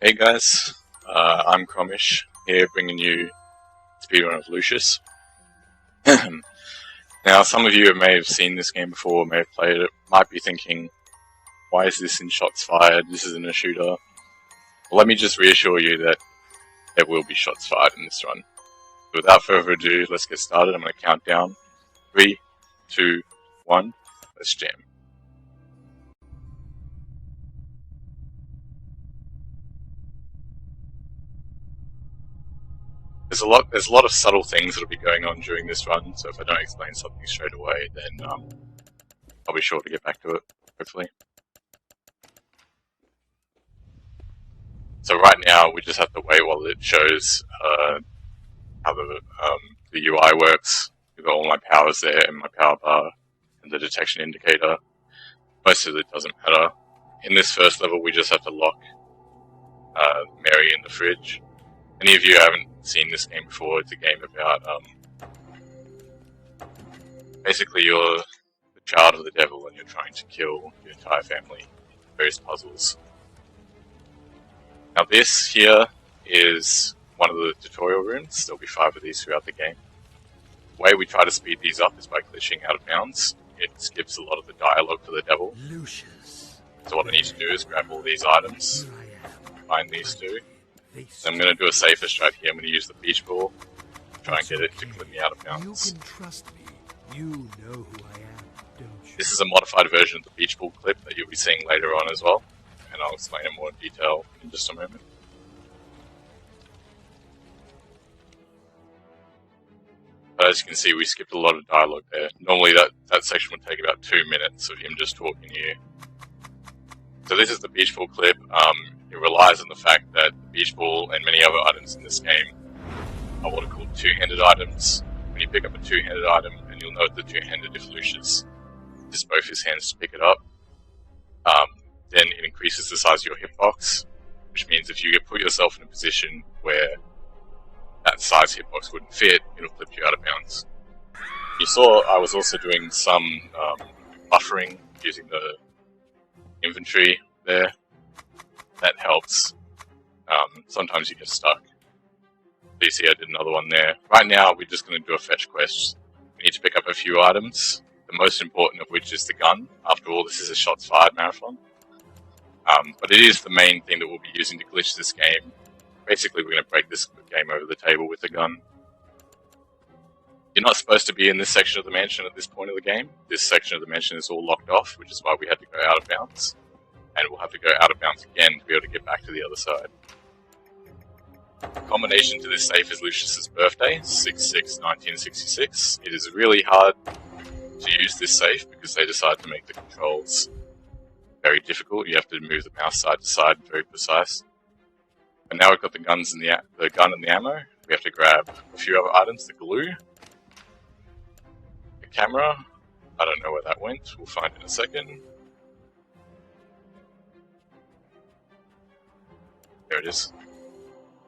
Hey guys, I'm Cromish, here bringing you speedrun of Lucius. Now, some of you may have seen this game before, may have played it, might be thinking, why is this in shots fired? This isn't a shooter. Well, let me just reassure you that there will be shots fired in this run. So without further ado, let's get started. I'm going to count down. 3, 2, 1, let's jam. There's a lot of subtle things that'll be going on during this run, so if I don't explain something straight away, then I'll be sure to get back to it, hopefully. So right now, we just have to wait while it shows how the UI works. We've got all my powers there, and my power bar, and the detection indicator. Most of it doesn't matter. In this first level, we just have to lock Mary in the fridge. Any of you who haven't seen this game before, it's a game about basically you're the child of the devil and you're trying to kill your entire family. Various puzzles. Now this here is one of the tutorial rooms. There'll be 5 of these throughout the game. The way we try to speed these up is by glitching out of bounds. It skips a lot of the dialogue for the devil. Lucius. So what I need to do is grab all these items, find these two. So I'm going to do a safer strat here. I'm going to use the beach ball, try and get it to clip me out of bounds. You can trust me. You know who I am, don't you? This is a modified version of the beach ball clip that you'll be seeing later on as well, and I'll explain it more in detail in just a moment. But as you can see, we skipped a lot of dialogue there. Normally that section would take about 2 minutes of him just talking to you. So this is the beach ball clip. It relies on the fact that the beach ball and many other items in this game are what are called two-handed items. When you pick up a two-handed item, and you'll note the two-handed if Lucius uses both his hands to pick it up, then it increases the size of your hitbox, which means if you put yourself in a position where that size hitbox wouldn't fit, it'll clip you out of bounds. You saw I was also doing some buffering using the inventory there. That helps. Sometimes you get stuck. So you see I did another one there. Right now we're just going to do a fetch quest. We need to pick up a few items, the most important of which is the gun. After all, this is a shots fired marathon. But it is the main thing that we'll be using to glitch this game. Basically we're going to break this game over the table with the gun. You're not supposed to be in this section of the mansion at this point of the game. This section of the mansion is all locked off, which is why we had to go out of bounds. And we'll have to go out of bounds again to be able to get back to the other side. The combination to this safe is Lucius's birthday, 6/6/1966. It is really hard to use this safe because they decided to make the controls very difficult. You have to move the mouse side to side, very precise. And now we've got the guns and the gun and the ammo. We have to grab a few other items, the glue, the camera. I don't know where that went. We'll find in a second. There it is.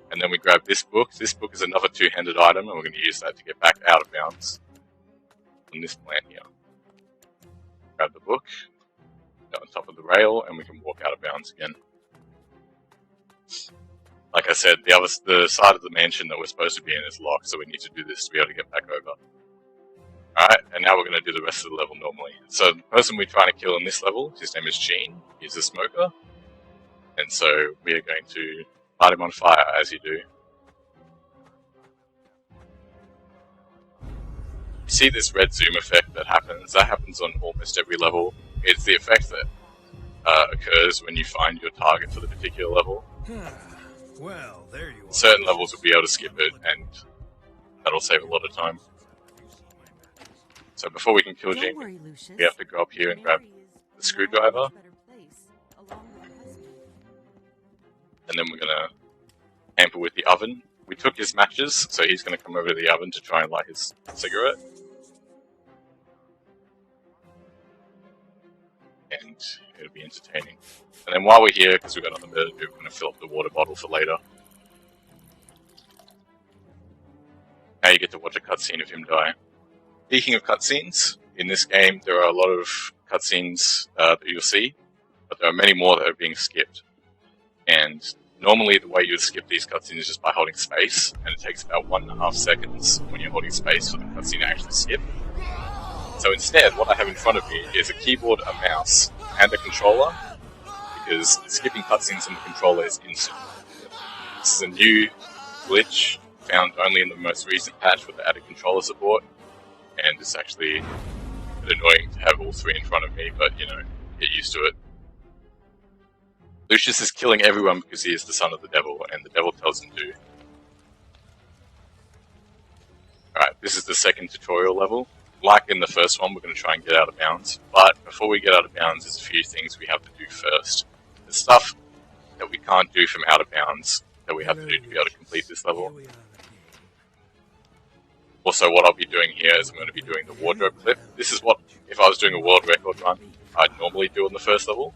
And then we grab this book. This book is another two-handed item, and we're going to use that to get back out of bounds on this plan here. Grab the book, go on top of the rail, and we can walk out of bounds again. Like I said, the side of the mansion that we're supposed to be in is locked, so we need to do this to be able to get back over. Alright, and now we're going to do the rest of the level normally. So the person we're trying to kill in this level, his name is Gene. He's a smoker. And so we are going to light him on fire as you do. You see this red zoom effect that happens? That happens on almost every level. It's the effect that occurs when you find your target for the particular level. Well, there you are. Certain levels will be able to skip it, and that'll save a lot of time. So before we can kill Gene, we have to go up here and grab the screwdriver. And then we're going to tamper with the oven. We took his matches, so he's going to come over to the oven to try and light his cigarette. And it'll be entertaining. And then while we're here, because we've got nothing better to do, we're going to fill up the water bottle for later. Now you get to watch a cutscene of him die. Speaking of cutscenes, in this game there are a lot of cutscenes that you'll see, but there are many more that are being skipped. And Normally, the way you would skip these cutscenes is just by holding space, and it takes about 1.5 seconds when you're holding space for the cutscene to actually skip. So instead, what I have in front of me is a keyboard, a mouse, and a controller, because skipping cutscenes on the controller is instant. This is a new glitch found only in the most recent patch with the added controller support, and it's actually a bit annoying to have all three in front of me, but you know, get used to it. Lucius is killing everyone because he is the son of the devil, and the devil tells him to. Alright, this is the second tutorial level. Like in the first one, we're going to try and get out of bounds, but before we get out of bounds, there's a few things we have to do first. There's stuff that we can't do from out of bounds that we have to do to be able to complete this level. Also, what I'll be doing here is I'm going to be doing the wardrobe clip. This is what, if I was doing a world record run, I'd normally do on the first level.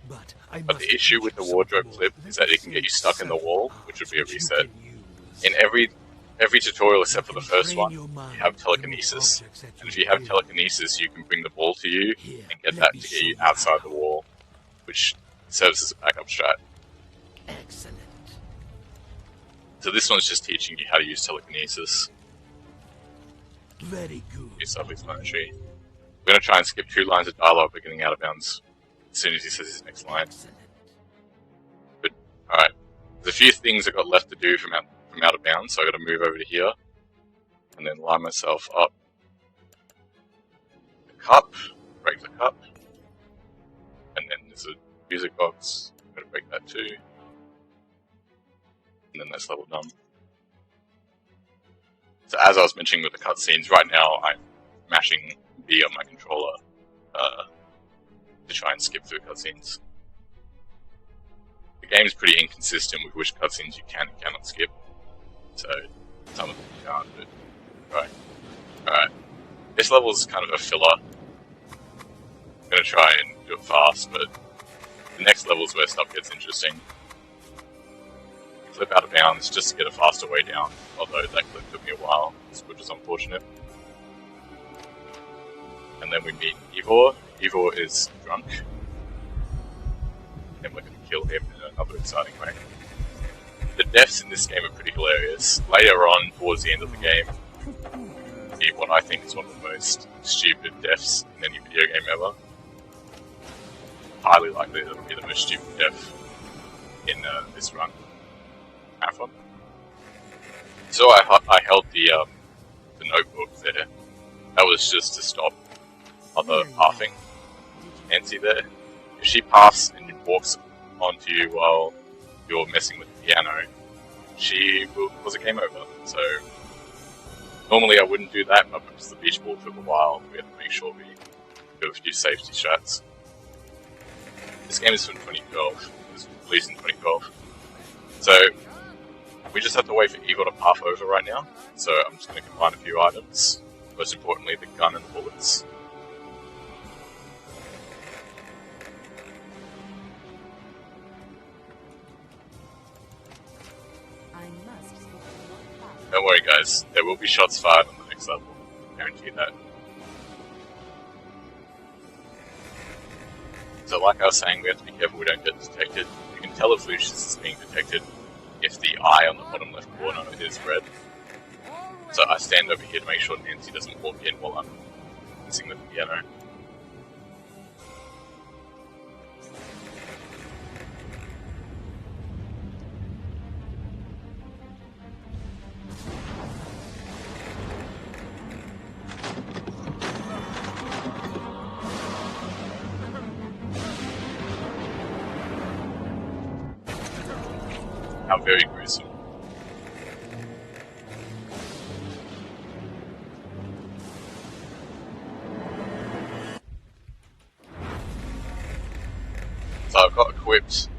But the issue with the wardrobe clip is that it can get you stuck in the wall, which would be a reset. In every tutorial except for the first one, you have telekinesis. And if you have telekinesis, you can bring the ball to you and get that to get you outside the wall, which serves as a backup strat. Excellent. So this one's just teaching you how to use telekinesis. Very good. It's self-explanatory. We're going to try and skip 2 lines of dialogue by getting out of bounds as soon as he says his next line. But, alright. There's a few things I got left to do from out of bounds, so I got to move over to here. And then line myself up. The cup. Break the cup. And then there's a music box. I'm going to break that too. And then that's level done. So as I was mentioning with the cutscenes, right now I'm mashing B on my controller to try and skip through cutscenes. The game is pretty inconsistent with which cutscenes you can and cannot skip. So some of them you can't, but Alright. This level is kind of a filler. I'm going to try and do it fast, but the next level is where stuff gets interesting. Flip out of bounds just to get a faster way down, although that clip took me a while, which is unfortunate. And then we meet Ivor. Ivor is drunk, and we're going to kill him in another exciting way. The deaths in this game are pretty hilarious. Later on, towards the end of the game, see what I think is one of the most stupid deaths in any video game ever. Highly likely that it'll be the most stupid death in this run. Marathon. So I held the notebook there. That was just to stop other pathing. Nancy there. If she paths and walks onto you while you're messing with the piano, she will cause a game over. So normally I wouldn't do that, but because the beach ball took a while, we had to make sure we do a few safety strats. This game is from 2012. It was released in 2012. So we just have to wait for Ivor to path over right now. So I'm just going to combine a few items. Most importantly, the gun and the bullets. Don't worry guys, there will be shots fired on the next level. Guarantee that. So like I was saying, we have to be careful we don't get detected. You can tell if Lucius is being detected if the eye on the bottom left corner is red. So I stand over here to make sure Nancy doesn't walk in while I'm messing with the piano. How very gruesome. So I've got equipped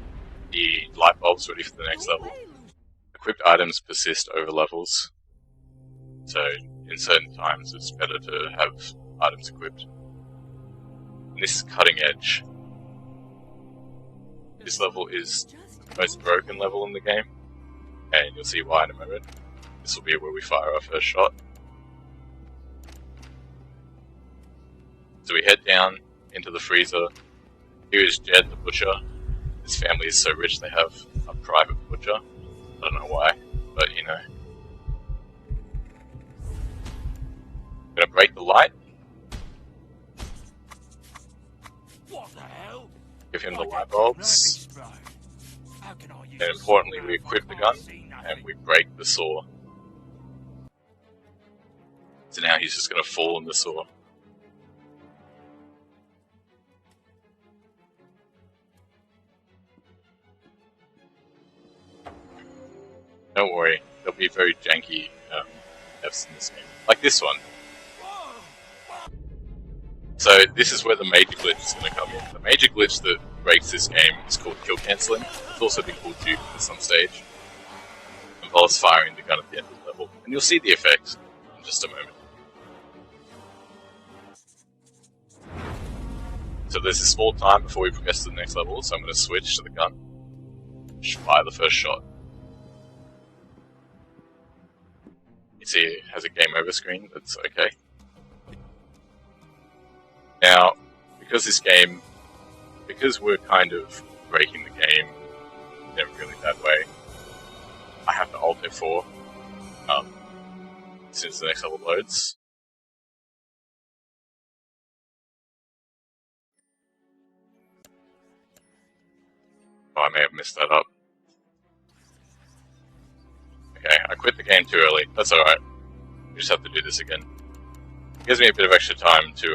the light bulbs ready for the next level. Equipped items persist over levels. So in certain times it's better to have items equipped. And this is cutting edge. This level is the most broken level in the game, and you'll see why in a moment. This will be where we fire our first shot. So we head down into the freezer. Here is Jed the butcher. His family is so rich they have a private butcher. I don't know why, but you know. I'm gonna break the light. What the hell? Give him the light bulbs. And importantly, we equip the gun and we break the saw. So now he's just gonna fall in the saw. Don't worry, there'll be very janky Fs in this game. Like this one. So this is where the major glitch is going to come in. The major glitch that breaks this game is called kill cancelling. It's also been called dupe at some stage. It involves firing the gun at the end of the level. And you'll see the effect in just a moment. So there's a small time before we progress to the next level, so I'm going to switch to the gun. Fire the first shot. You see it has a game over screen, that's okay. Now, because we're kind of breaking the game in a really bad way, I have to Alt F4 since the next level loads. Oh, I may have messed that up. Okay, I quit the game too early. That's alright. We just have to do this again. It gives me a bit of extra time to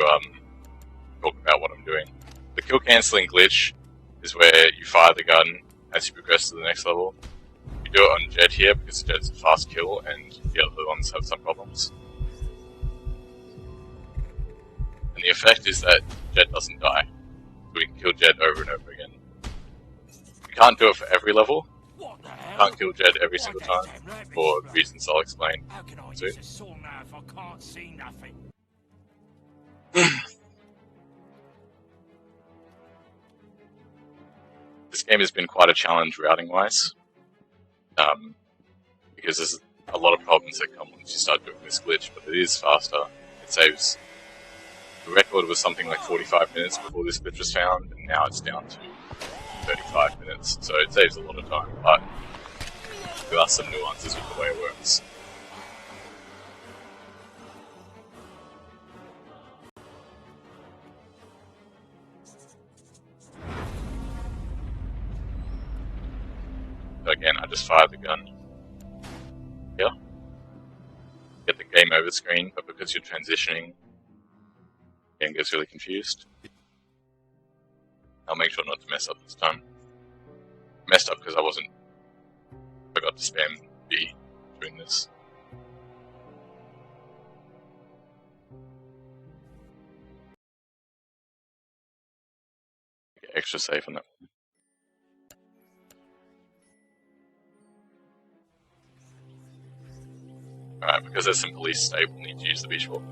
talk about what I'm doing. The kill cancelling glitch is where you fire the gun as you progress to the next level. You do it on Jed here because Jed's a fast kill and the other ones have some problems. And the effect is that Jed doesn't die. So we can kill Jed over and over again. We can't do it for every level. Can't kill Jed every single time, for reasons I'll explain soon. This game has been quite a challenge routing-wise, because there's a lot of problems that come once you start doing this glitch, but it is faster. It saves... The record was something like 45 minutes before this glitch was found, and now it's down to 35 minutes, so it saves a lot of time, but there are some nuances with the way it works. So again, I just fired the gun here. Get the game over screen, but because you're transitioning, the game gets really confused. I'll make sure not to mess up this time. Messed up because I forgot to spam B during this. Get extra safe on that. Alright, because there's some police state, we'll need to use the beach ball.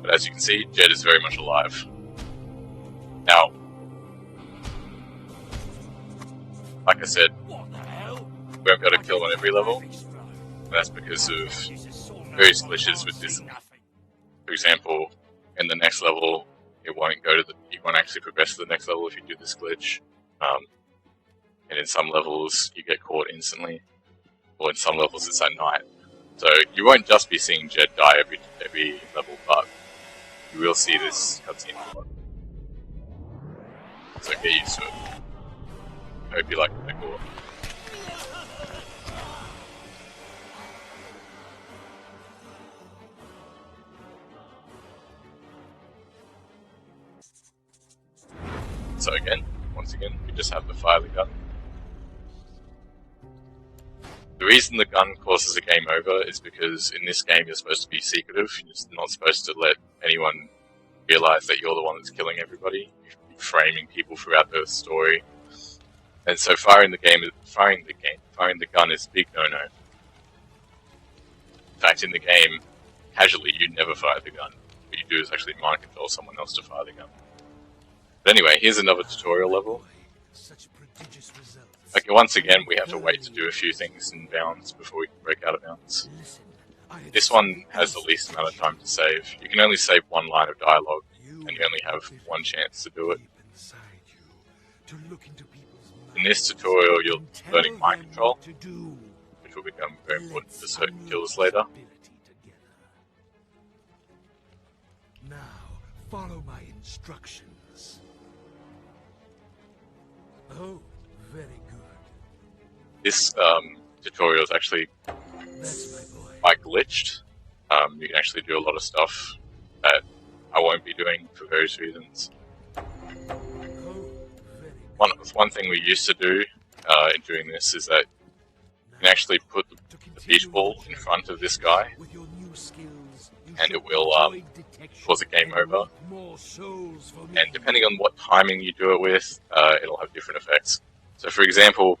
But as you can see, Jed is very much alive. Now, like I said, we won't be able to kill on every level, and that's because of various glitches with this. For example, in the next level, you won't actually progress to the next level if you do this glitch. And in some levels, you get caught instantly, or in some levels, it's at night. So you won't just be seeing Jed die every level, but you will see this cutscene a lot. So get used to it. I hope you like the decor. So again, once again, we just have to fire the gun. The reason the gun causes a game over is because in this game you're supposed to be secretive. You're not supposed to let anyone realize that you're the one that's killing everybody. You're framing people throughout the story. And so firing the gun is a big no-no. In fact, in the game, casually, you never fire the gun. What you do is actually mind control someone else to fire the gun. But anyway, here's another tutorial level. Okay, once again, we have to wait to do a few things in bounds before we can break out of bounds. Listen, This one has the least amount of time to save. You can only save one line of dialogue, and you only have one chance to do it. In this tutorial, you're learning mind control, which will become very important for certain kills later. Now, follow my instructions. Oh, very good. This tutorial is actually That's my boy. quite glitched. You can actually do a lot of stuff that I won't be doing for various reasons. Oh, very good. One thing we used to do in doing this is that you can actually put the beach ball in front of this guy, With your new skills, you and should it will avoid detection cause a game over. more souls for me. And depending on what timing you do it with, it'll have different effects. So for example,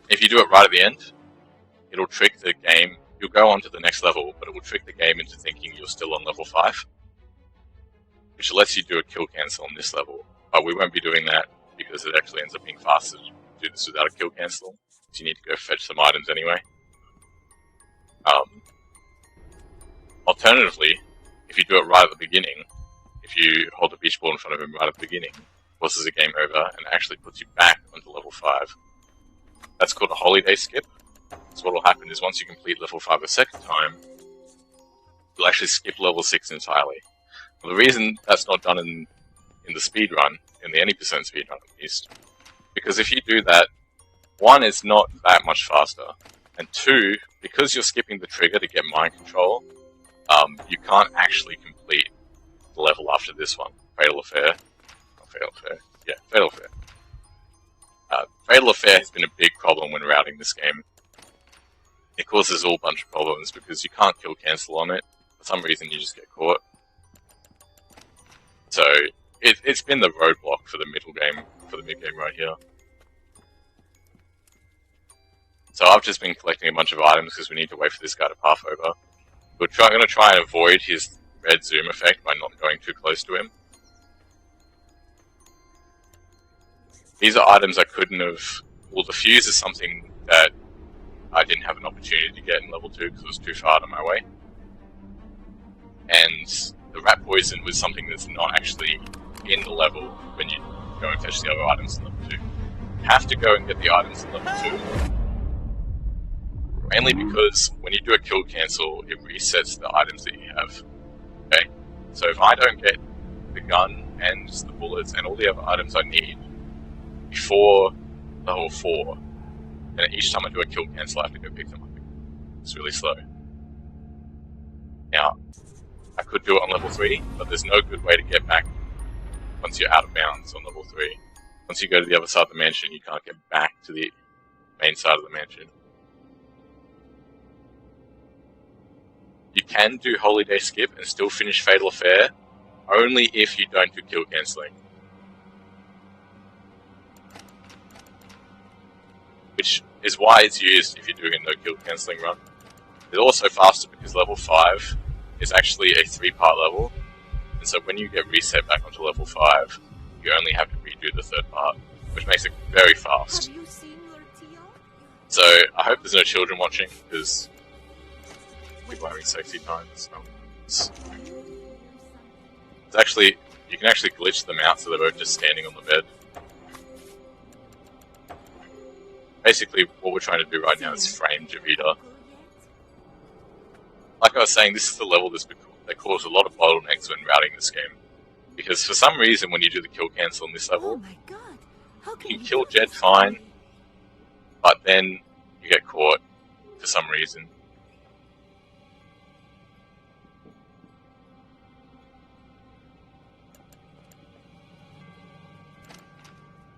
if you do it right at the end, it'll trick the game. You'll go on to the next level, but it will trick the game into thinking you're still on level 5, which lets you do a kill cancel on this level. But we won't be doing that because it actually ends up being faster to do this without a kill cancel. So you need to go fetch some items anyway. Alternatively, if you do it right at the beginning, if you hold the beach ball in front of him right at the beginning, forces a game over and actually puts you back onto level 5. That's called a holiday skip. So what will happen is once you complete level 5 a second time, you'll actually skip level 6 entirely. Well, the reason that's not done in the speed run, in the any percent speed run at least, because if you do that, 1, it's not that much faster, and 2, because you're skipping the trigger to get mind control, you can't actually complete the level after this one. Fatal Affair. Not Fatal Affair. Yeah, Fatal Affair. Fatal Affair has been a big problem when routing this game. It causes all bunch of problems because you can't kill cancel on it. For some reason you just get caught. So it's been the roadblock for the middle game, for the mid game right here. So I've just been collecting a bunch of items because we need to wait for this guy to path over. We're going to try and avoid his red zoom effect by not going too close to him. These are items I couldn't have... Well, the fuse is something that I didn't have an opportunity to get in level 2 because it was too far out of my way. And the rat poison was something that's not actually in the level when you go and fetch the other items in level 2. You have to go and get the items in level 2. Mainly because when you do a kill cancel, it resets the items that you have. Okay? So if I don't get the gun and the bullets and all the other items I need before level 4, then each time I do a kill cancel, I have to go pick them up. It's really slow. Now, I could do it on level 3, but there's no good way to get back once you're out of bounds on level 3. Once you go to the other side of the mansion, you can't get back to the main side of the mansion. You can do Holiday Skip and still finish Fatal Affair, only if you don't do kill cancelling. Which is why it's used if you're doing a no kill cancelling run. It's also faster because level 5 is actually a 3-part level, and so when you get reset back onto level 5, you only have to redo the 3rd part, which makes it very fast. Have you seen Lurtia? So I hope there's no children watching, because people are having sexy times. It's actually, you can actually glitch them out so they're both just standing on the bed. Basically, what we're trying to do right now is frame Javita. Like I was saying, this is the level that caused a lot of bottlenecks when routing this game. Because for some reason, when you do the kill cancel on this Oh level, my god. How can you can kill Jed fine, but then you get caught for some reason.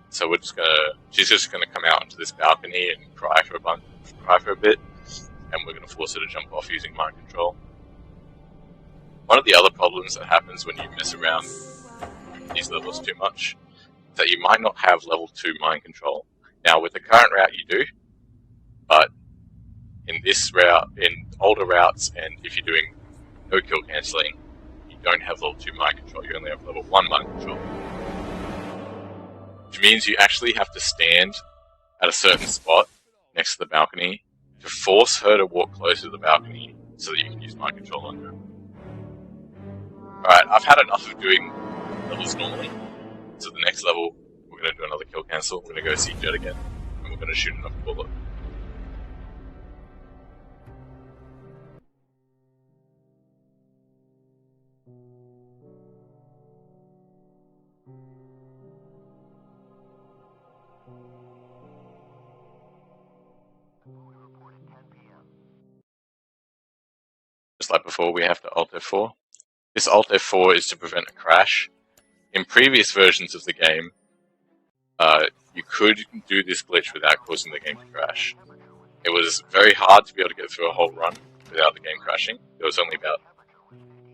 So she's just gonna come out onto this balcony and cry for a bit, and we're gonna force her to jump off using mind control. One of the other problems that happens when you mess around these levels too much is that you might not have level 2 mind control. Now with the current route you do, but in this route, in older routes, and if you're doing no kill cancelling, you don't have level 2 mind control, you only have level 1 mind control. Which means you actually have to stand at a certain spot next to the balcony to force her to walk closer to the balcony so that you can use mind control on her. Alright, I've had enough of doing levels normally. So the next level, we're going to do another kill cancel. We're going to go see Jet again, and we're going to shoot another bullet. Just like before, we have to Alt F4. This Alt F4 is to prevent a crash. In previous versions of the game, you could do this glitch without causing the game to crash. It was very hard to be able to get through a whole run without the game crashing. There was only about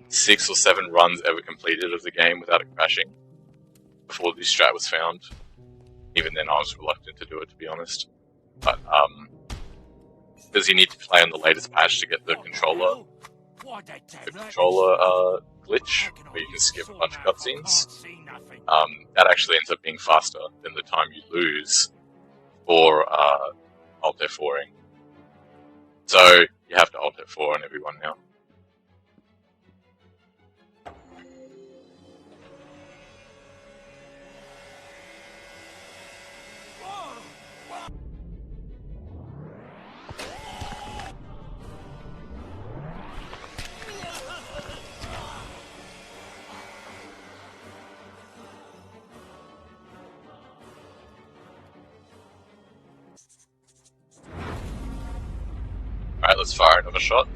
6 or 7 runs ever completed of the game without it crashing before this strat was found. Even then I was reluctant to do it, to be honest. But, because you need to play on the latest patch to get the controller glitch, where you can skip a bunch of cutscenes. That actually ends up being faster than the time you lose for Alt F4ing. So you have to Alt F4 on everyone now. Alright, let's fire another shot.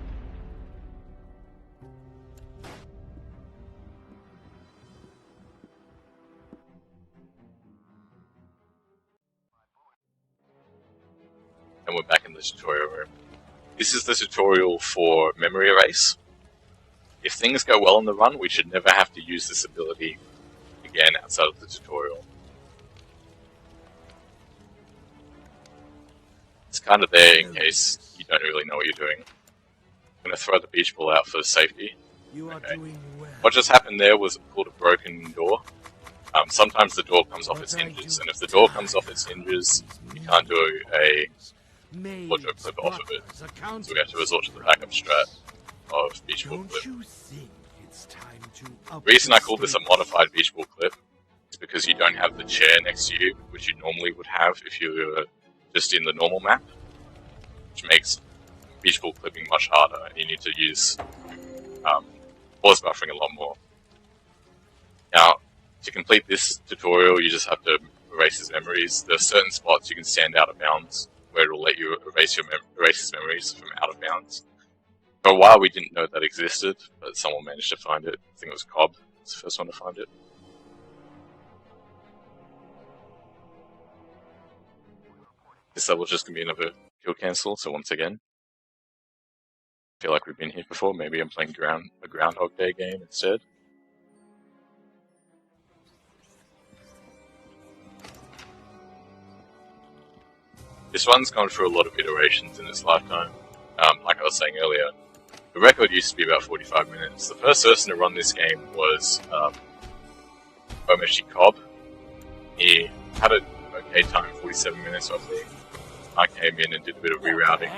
And we're back in the tutorial room. This is the tutorial for memory erase. If things go well in the run, we should never have to use this ability again outside of the tutorial. It's kind of there in case you don't really know what you're doing. I'm going to throw the beach ball out for safety. You are doing well. What just happened there was called a broken door. Sometimes the door comes off its hinges, and if the door comes off its hinges, you can't do a wardrobe clip off of it. So we have to resort to the backup strat of beach ball clip. The reason I call this a modified beach ball clip is because you don't have the chair next to you, which you normally would have if you were just in the normal map, which makes beach ball clipping much harder, and you need to use pause buffering a lot more. Now, to complete this tutorial, you just have to erase his memories. There are certain spots you can stand out of bounds, where it will let you erase his memories from out of bounds. For a while we didn't know that existed, but someone managed to find it. I think it was Cobb, was the first one to find it. This level's just going to be another kill cancel, so once again, I feel like we've been here before. Maybe I'm playing a Groundhog Day game instead. This one's gone through a lot of iterations in its lifetime. Like I was saying earlier, the record used to be about 45 minutes. The first person to run this game was Cromish Cobb. He had an okay time, 47 minutes roughly. I came in and did a bit of rerouting.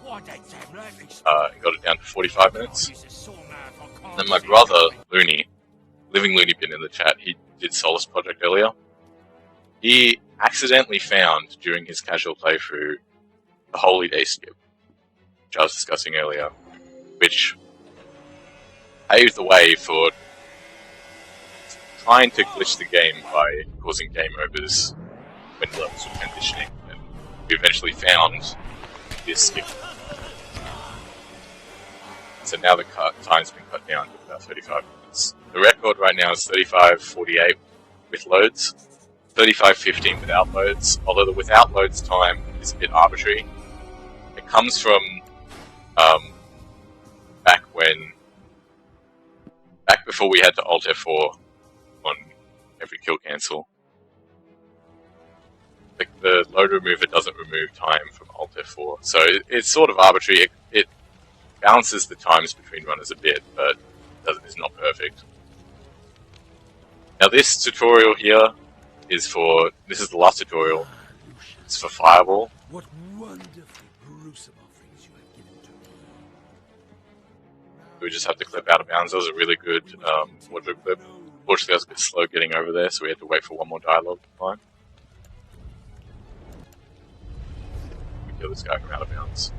Got it down to 45 minutes. Then my brother, Looney, Living Looney Bin in the chat, he did Solace Project earlier. He accidentally found, during his casual playthrough, the Holy Day skip, which I was discussing earlier, which paved the way for trying to glitch the game by causing game overs when levels were transitioning. And we eventually found this skip. So now the time's been cut down to about 35 minutes. The record right now is 35:48 with loads, 35:15 without loads, although the without loads time is a bit arbitrary. It comes from back before we had to Alt F4 on every kill cancel. The load remover doesn't remove time from Alt F4, so it's sort of arbitrary. It balances the times between runners a bit, but it's not perfect. Now this tutorial here this is the last tutorial. It's for Fireball. What wonderful crucible things you have given to me. We just have to clip out of bounds. That was a really good wardrobe clip. Unfortunately, I was a bit slow getting over there, so we had to wait for one more dialogue line. We kill this guy from out of bounds.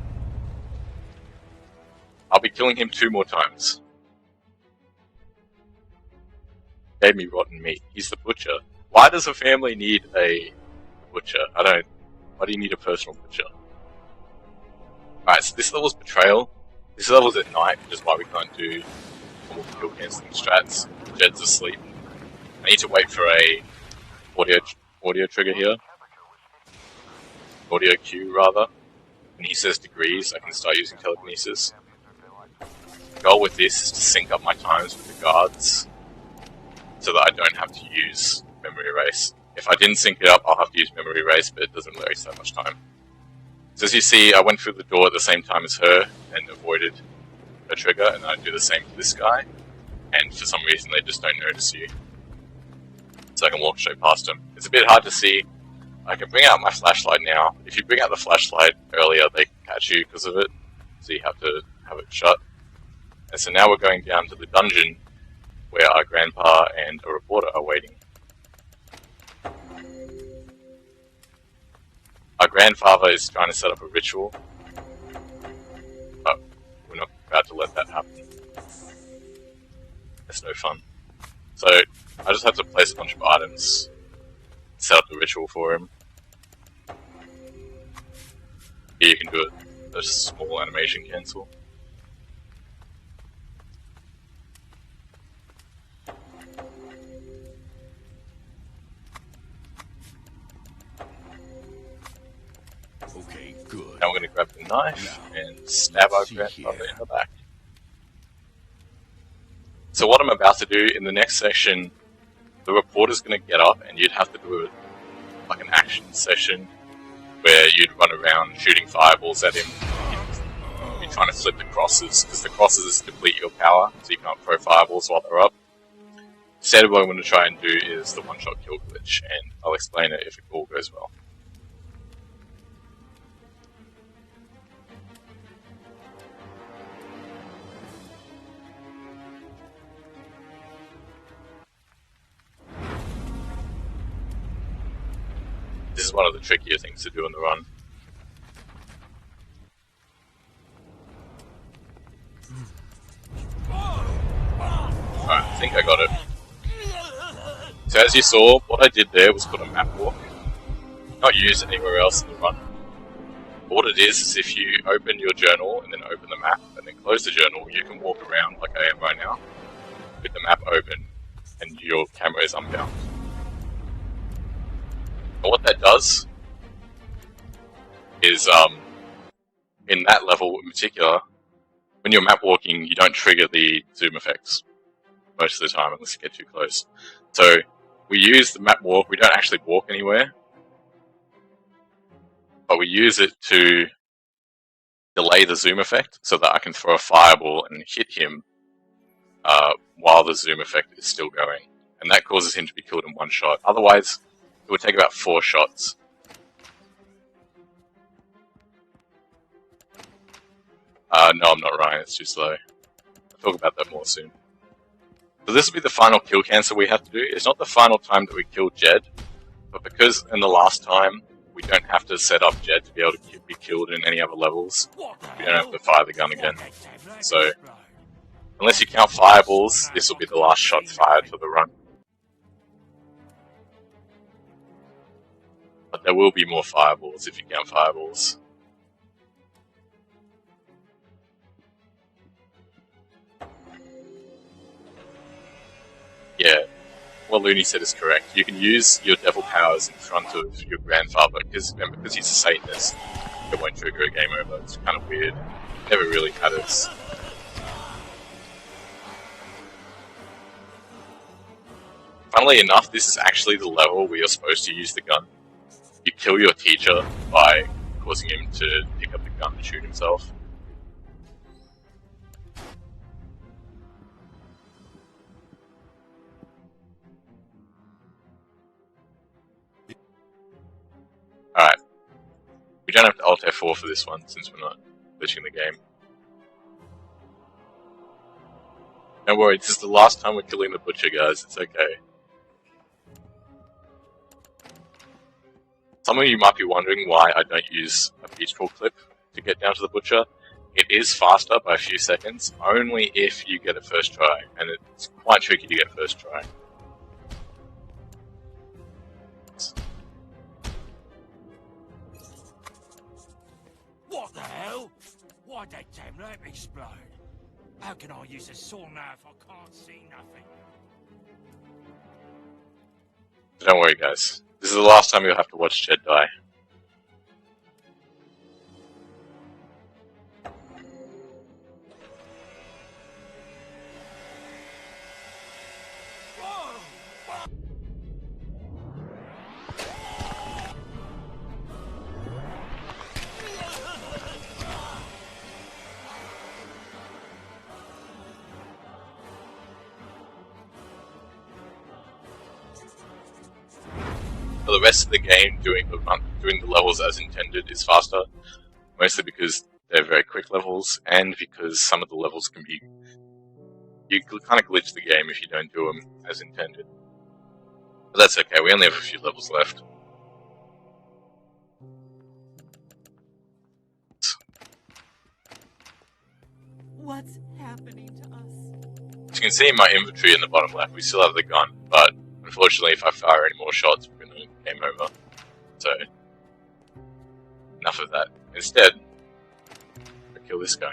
I'll be killing him 2 more times. Gave me rotten meat. He's the butcher. Why does a family need a butcher? Why do you need a personal butcher? Alright, so this level's betrayal. This level's at night, which is why we can't do normal kill cancelling strats. Jed's asleep. I need to wait for a audio trigger here. Audio cue, rather. When he says degrees, I can start using telekinesis. The goal with this is to sync up my times with the guards, so that I don't have to use memory erase. If I didn't sync it up, I'll have to use memory erase, but it doesn't waste that much time. So as you see, I went through the door at the same time as her and avoided her trigger, and I do the same to this guy, and for some reason they just don't notice you. So I can walk straight past them. It's a bit hard to see. I can bring out my flashlight now. If you bring out the flashlight earlier, they can catch you because of it, so you have to have it shut. And so now we're going down to the dungeon where our grandpa and a reporter are waiting. Our grandfather is trying to set up a ritual, but we're not about to let that happen. It's no fun. So I just have to place a bunch of items, set up the ritual for him. Here you can do a small animation cancel. Okay, good. Now we're going to grab the knife and stab our grandfather in the back. So what I'm about to do in the next section, the reporter's going to get up and you'd have to do like an action session where you'd run around shooting fireballs at him. You'd be trying to flip the crosses, because the crosses deplete your power, so you can't throw fireballs while they're up. Instead, what I'm going to try and do is the one-shot kill glitch, and I'll explain it if it all goes well. This is one of the trickier things to do on the run. Alright, I think I got it. So as you saw, what I did there was put a map walk. Not used anywhere else in the run. But what it is if you open your journal and then open the map and then close the journal, you can walk around like I am right now with the map open and your camera is unbound. And what that does is, in that level in particular, when you're map walking, you don't trigger the zoom effects most of the time unless you get too close. So we use the map walk. We don't actually walk anywhere, but we use it to delay the zoom effect so that I can throw a fireball and hit him while the zoom effect is still going. And that causes him to be killed in one shot. Otherwise, it would take about 4 shots. No, I'm not Ryan, it's too slow. I'll talk about that more soon. So this will be the final kill cancel we have to do. It's not the final time that we kill Jed, but because in the last time we don't have to set up Jed to be able to be killed in any other levels, we don't have to fire the gun again. So, unless you count fireballs, this will be the last shot fired for the run. But there will be more fireballs if you count fireballs. Yeah, what Looney said is correct. You can use your devil powers in front of your grandfather, because he's a Satanist, it won't trigger a game over. It's kind of weird. It never really matters. Funnily enough, this is actually the level where you're supposed to use the gun. You kill your teacher by causing him to pick up the gun and shoot himself. Alright. We don't have to Alt F4 for this one, since we're not glitching the game. Don't worry, this is the last time we're killing the butcher, guys. It's okay. Some of you might be wondering why I don't use a peaceful clip to get down to the butcher. It is faster by a few seconds, only if you get it first try, and it's quite tricky to get first try. What the hell? Why'd that damn lamp explode? How can I use a saw now if I can't see nothing? Don't worry, guys. This is the last time you'll have to watch Jed die. For the rest of the game, doing the levels as intended is faster, mostly because they're very quick levels, and because some of the levels can be... You kind of glitch the game if you don't do them as intended. But that's okay, we only have a few levels left. What's happening to us? As you can see in my inventory in the bottom left, we still have the gun, but unfortunately if I fire any more shots, we're going to game over. So, enough of that. Instead, I kill this guy.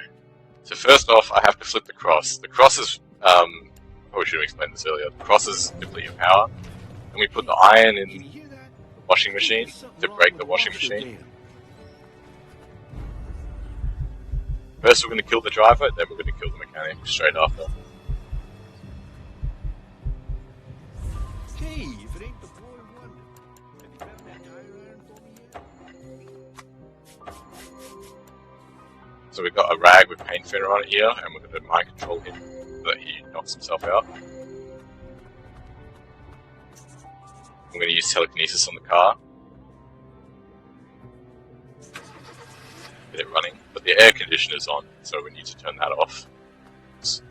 So first off, I have to flip the cross. The cross is, probably should have explained this earlier. The cross is deplete your power, and we put the iron in the washing machine to break the washing machine. First we're going to kill the driver, then we're going to kill the mechanic straight after. Hey, if it ain't the boy one, have you found that iron for me yet? So we've got a rag with paint thinner on it here, and we're going to mind control him so that he knocks himself out. I'm going to use telekinesis on the car. Get it running, but the air conditioner's on, so we need to turn that off. So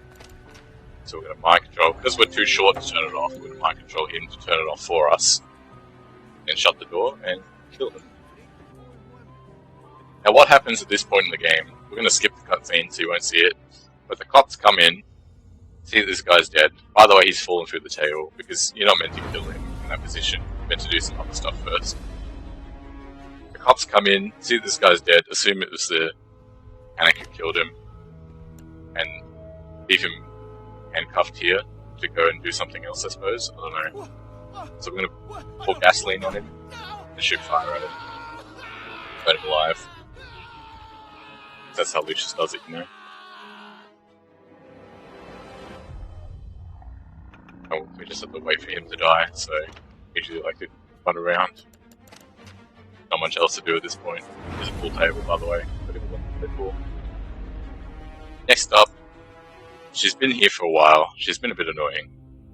we're going to mind control, because we're too short to turn it off, we're going to mind control him to turn it off for us. Then shut the door and kill him. Now what happens at this point in the game, we're going to skip the cutscene so you won't see it, but the cops come in, see that this guy's dead. By the way, he's fallen through the table, because you're not meant to kill him in that position, you're meant to do some other stuff first. The cops come in, see that this guy's dead, assume it was the mechanic who killed him, and leave him handcuffed here to go and do something else, I suppose. I don't know. So we're going to pour gasoline on him and shoot fire at him. Burn him alive. That's how Lucius does it, you know. Oh, we just have to wait for him to die, so usually like to run around. Not much else to do at this point. There's a pool table, by the way. Cool. Next up, she's been here for a while. She's been a bit annoying.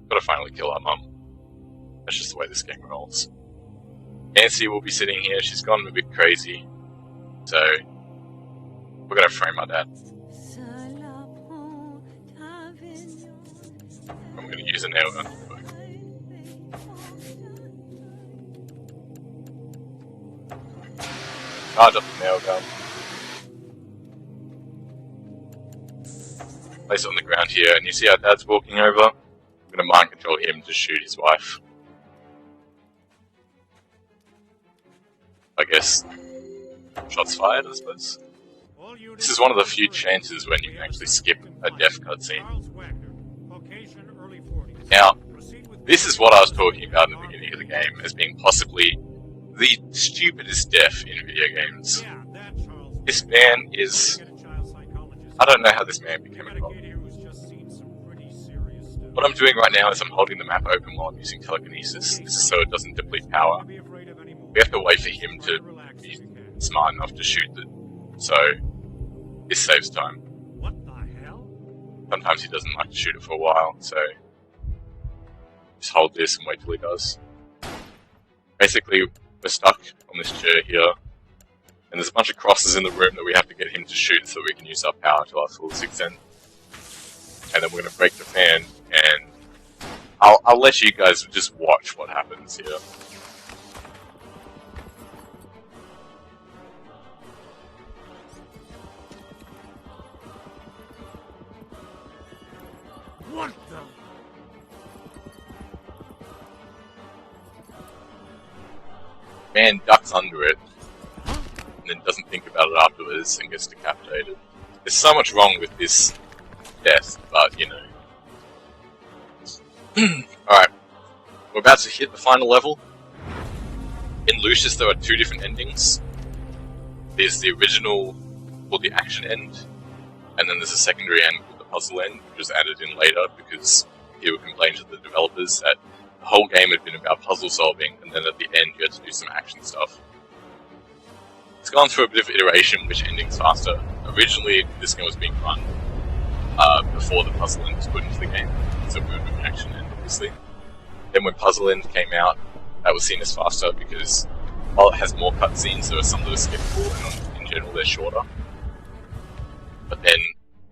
Gotta finally kill our mum. That's just the way this game rolls. Nancy will be sitting here. She's gone a bit crazy. So, we're gonna frame our dad. I'm gonna use a nail gun. Charge up the nail gun. Place it on the ground here, and you see our dad's walking over. I'm gonna mind control him to shoot his wife. I guess shots fired, I suppose. This is one of the few chances when you can actually skip a death cutscene. Now, this is what I was talking about in the beginning of the game as being possibly the stupidest death in video games. This man is... I don't know how this man became a cop. What I'm doing right now is I'm holding the map open while I'm using telekinesis. This is so it doesn't deplete power. We have to wait for him to be smart enough to shoot it. So, this saves time. What the hell? Sometimes he doesn't like to shoot it for a while, so just hold this and wait till he does. Basically, we're stuck on this chair here. And there's a bunch of crosses in the room that we have to get him to shoot so that we can use our power to our fullest extent. And then we're going to break the fan, and I'll let you guys just watch what happens here. What the? Man ducks under it, and then doesn't think about it afterwards and gets decapitated. There's so much wrong with this death, but you know. Alright, we're about to hit the final level. In Lucius there are two different endings. There's the original, or the action end, and then there's a secondary end called the puzzle end, which was added in later because people complained to the developers that the whole game had been about puzzle solving, and then at the end you had to do some action stuff. It's gone through a bit of iteration, which ending's faster. Originally, this game was being run before the puzzle end was put into the game, so we were doing action end, obviously. Then when puzzle end came out, that was seen as faster because while it has more cutscenes, there are some that are skippable, and in general they're shorter. But then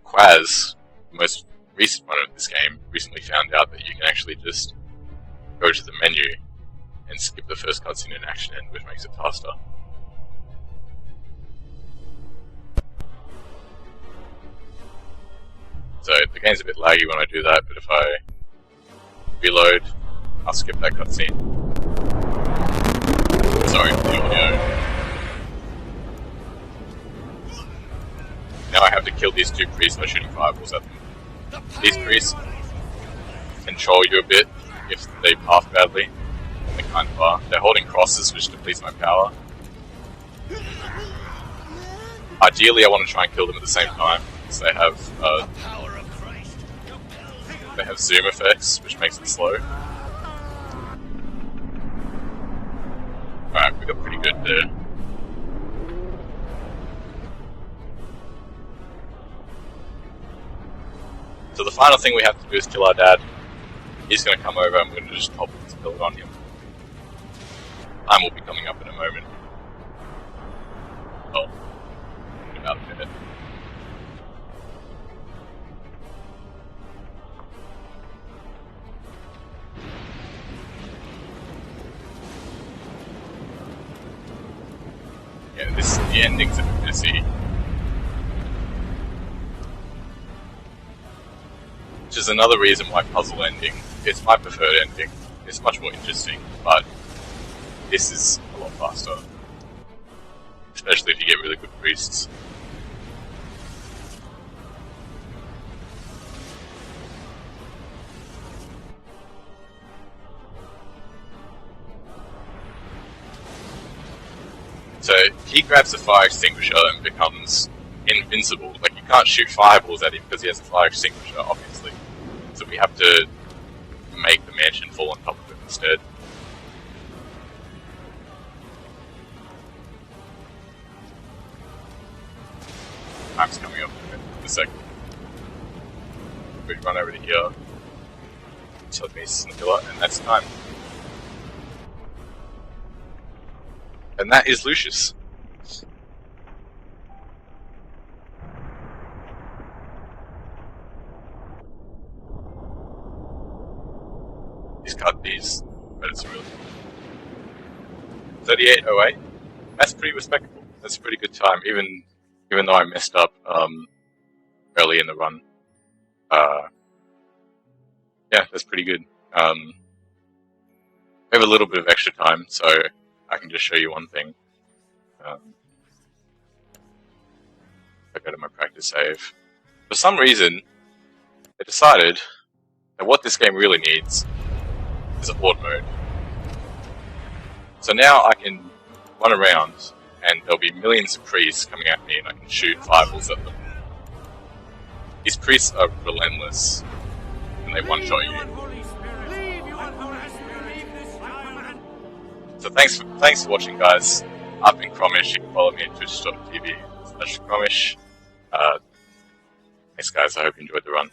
Quaz, the most recent one of this game, recently found out that you can actually just go to the menu and skip the first cutscene in action end, which makes it faster. So the game's a bit laggy when I do that, but if I reload, I'll skip that cutscene. Sorry for the audio. Now I have to kill these two priests by shooting fireballs at them. These priests control you a bit if they path badly, and they kind of are. They're holding crosses, which depletes my power. Ideally, I want to try and kill them at the same time, because they have zoom effects, which makes it slow. Alright, we got pretty good there. So the final thing we have to do is kill our dad. He's going to come over and we're going to just topple this build on him. Time will be coming up in a moment. Oh, in about a minute. Yeah, the ending's a bit messy. Which is another reason why puzzle ending is my preferred ending. It's much more interesting, but this is a lot faster. Especially if you get really good priests. So he grabs a fire extinguisher and becomes invincible. Like, you can't shoot fireballs at him because he has a fire extinguisher, obviously. So we have to make the mansion fall on top of him instead. Time's coming up in a second. We run over to here. Telekinesis in the pillar, and that's time. And that is Lucius. He's cut these, but it's really 38:08. That's pretty respectable. That's a pretty good time, even though I messed up early in the run. Yeah, that's pretty good. We have a little bit of extra time, so I can just show you one thing. I go to my practice save. For some reason, I decided that what this game really needs is a horde mode. So now I can run around, and there'll be millions of priests coming at me, and I can shoot fireballs at them. These priests are relentless, and they one-shot you. So thanks for watching, guys. I've been Cromish. You can follow me at twitch.tv/Cromish. Thanks, guys. I hope you enjoyed the run.